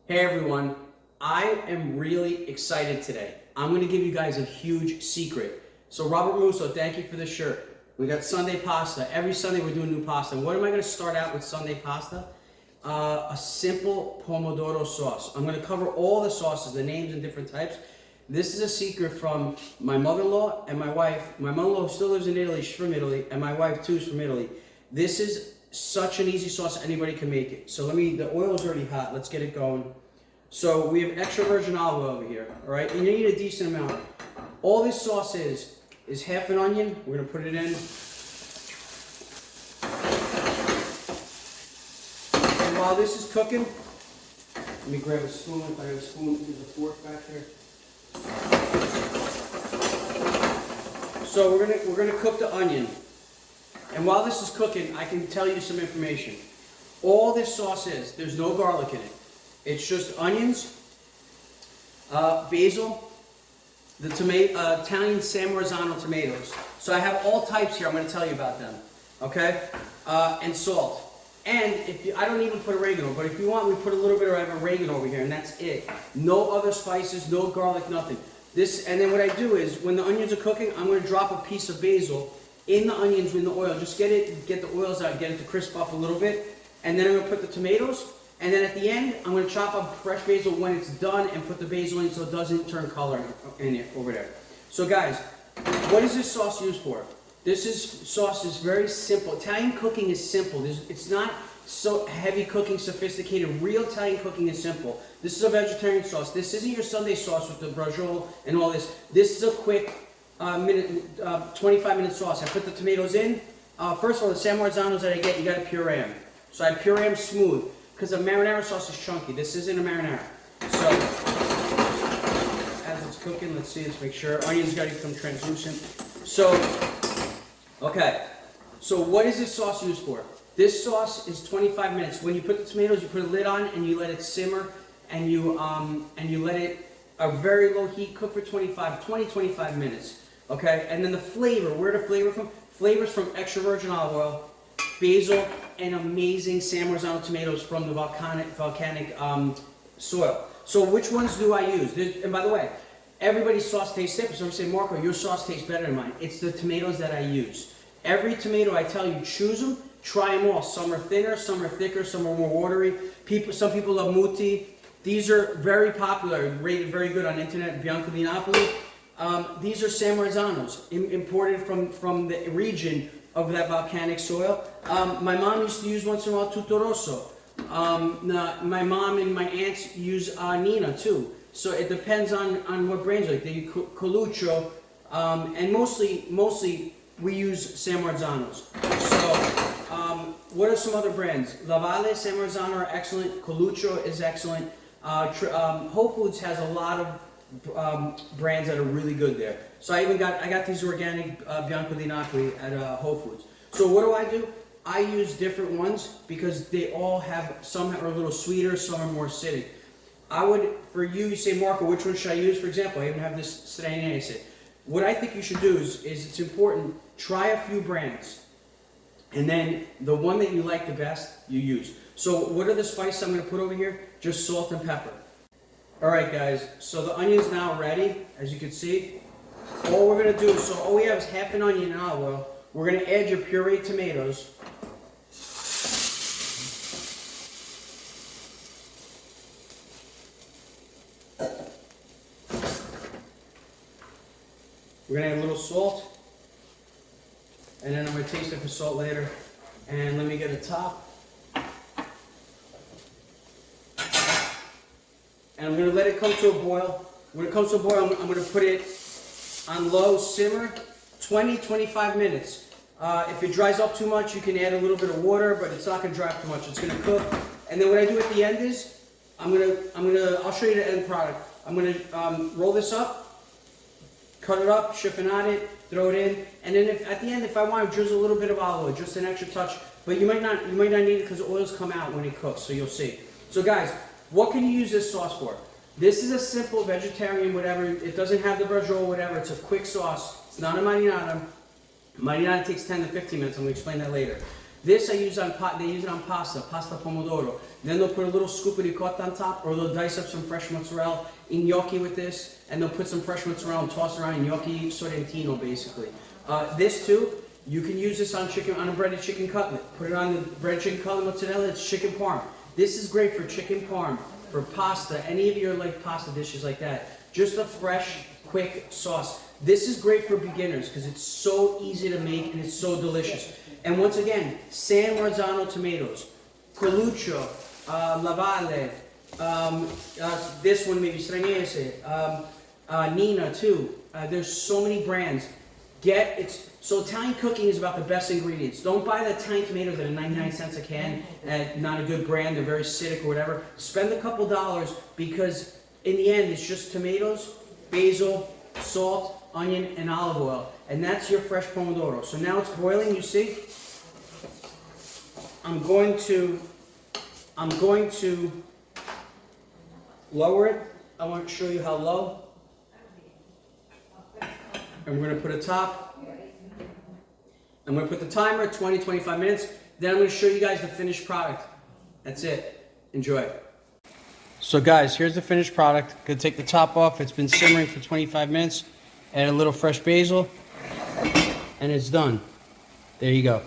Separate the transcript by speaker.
Speaker 1: Hey everyone, I am really excited today. I'm going to give you guys a huge secret. So Robert Musso, thank you for the shirt. We got Sunday pasta. Every Sunday we're doing new pasta. What am I going to start out with Sunday pasta? A simple Pomodoro sauce. I'm going to cover all the sauces, the names and different types. This is a secret from my mother-in-law and my wife. My mother-in-law still lives in Italy, she's from Italy, and my wife too is from Italy. This is such an easy sauce, anybody can make it. So the oil is already hot, let's get it going. So we have extra virgin olive oil over here, all right? And you need a decent amount. All this sauce is half an onion. We're gonna put it in. And while this is cooking, let me grab a spoon. If I have a spoon, there's a fork back there. So we're gonna cook the onion. And while this is cooking, I can tell you some information. All this sauce is, there's no garlic in it. It's just onions, basil, the Italian San Marzano tomatoes. So I have all types here. I'm going to tell you about them, okay? And salt. And I don't even put oregano, but if you want, we put a little bit of oregano over here, and that's it. No other spices, no garlic, nothing. And then what I do is, when the onions are cooking, I'm going to drop a piece of basil in the onions with the oil. Just get the oils out, get it to crisp up a little bit, and then I'm going to put the tomatoes. And then at the end, I'm going to chop up fresh basil when it's done and put the basil in so it doesn't turn color in it over there. So guys, what is this sauce used for? Sauce is very simple. Italian cooking is simple. It's not so heavy cooking, sophisticated. Real Italian cooking is simple. This is a vegetarian sauce. This isn't your Sunday sauce with the Barbaro and all this. This is a quick 25-minute sauce. I put the tomatoes in. First of all, the San Marzanos that I get, you got to puree them. So I puree them smooth. Because a marinara sauce is chunky. This isn't a marinara. So, as it's cooking, let's make sure. Onions got to become translucent. So, okay. So what is this sauce used for? This sauce is 25 minutes. When you put the tomatoes, you put a lid on and you let it simmer, and you let it a very low heat cook for 20-25 minutes. Okay? And then the flavor, where the flavor from? Flavors from extra virgin olive oil, basil, and amazing San Marzano tomatoes from the volcanic soil. So which ones do I use? And by the way, everybody's sauce tastes different. So I'm saying, Marco, your sauce tastes better than mine. It's the tomatoes that I use. Every tomato, I tell you, choose them, try them all. Some are thinner, some are thicker, some are more watery. Some people love muti. These are very popular, rated very good on internet, Bianco di Napoli. These are San Marzanos, imported from the region of that volcanic soil. My mom used to use once in a while Tutto Rosso. My mom and my aunts use Nina too. So it depends on what brands like. They use Coluccio, and mostly we use San Marzanos. So what are some other brands? Valle, San Marzano are excellent. Coluccio is excellent. Whole Foods has a lot of brands that are really good there. So I got these organic Bianco di Napoli at Whole Foods. So what do? I use different ones because they all have, some are a little sweeter, some are more acidic. For you say, Marco, which one should I use? For example, I even have this Straniese. What I think you should do is it's important, try a few brands. And then the one that you like the best, you use. So what are the spices I'm going to put over here? Just salt and pepper. Alright guys, so the onion's now ready, as you can see. All we're going to do is, all we have is half an onion and olive oil. We're going to add your pureed tomatoes. We're going to add a little salt. And then I'm going to taste it for salt later. And let me get a top. And I'm going to let it come to a boil. When it comes to a boil, I'm going to put it on low simmer, 20-25 minutes. If it dries up too much, you can add a little bit of water, but it's not going to dry up too much. It's going to cook. And then what I do at the end is, I'll show you the end product. I'm going to roll this up, cut it up, chiffonade it, throw it in, and then at the end, if I want to drizzle a little bit of olive oil, just an extra touch. But you might not need it because the oils come out when it cooks, so you'll see. So guys, what can you use this sauce for? This is a simple vegetarian whatever. It doesn't have the Barbaro whatever. It's a quick sauce. It's not a marinara. Marinara takes 10 to 15 minutes. I'm going to explain that later. This I use on they use it on pasta pomodoro. Then they'll put a little scoop of ricotta on top, or they'll dice up some fresh mozzarella in gnocchi with this, and they'll put some fresh mozzarella and toss it around in gnocchi sorrentino, basically. This too, you can use this on a breaded chicken cutlet. Put it on the breaded chicken cutlet mozzarella. It's chicken parm. This is great for chicken parm, for pasta, any of your like pasta dishes like that. Just a fresh, quick sauce. This is great for beginners because it's so easy to make and it's so delicious. And once again, San Marzano tomatoes, Coluccio, Valle, this one maybe Straniese, Nina too. There's so many brands. So Italian cooking is about the best ingredients. Don't buy the Italian tomatoes that are 99 cents a can, not a good brand, they're very acidic or whatever. Spend a couple dollars because in the end it's just tomatoes, basil, salt, onion, and olive oil. And that's your fresh pomodoro. So now it's boiling, you see? I'm going to lower it. I want to show you how low. And we're going to put a top. I'm going to put the timer at 20-25 minutes. Then I'm going to show you guys the finished product. That's it. Enjoy. So guys, here's the finished product. Going to take the top off. It's been simmering for 25 minutes. Add a little fresh basil. And it's done. There you go.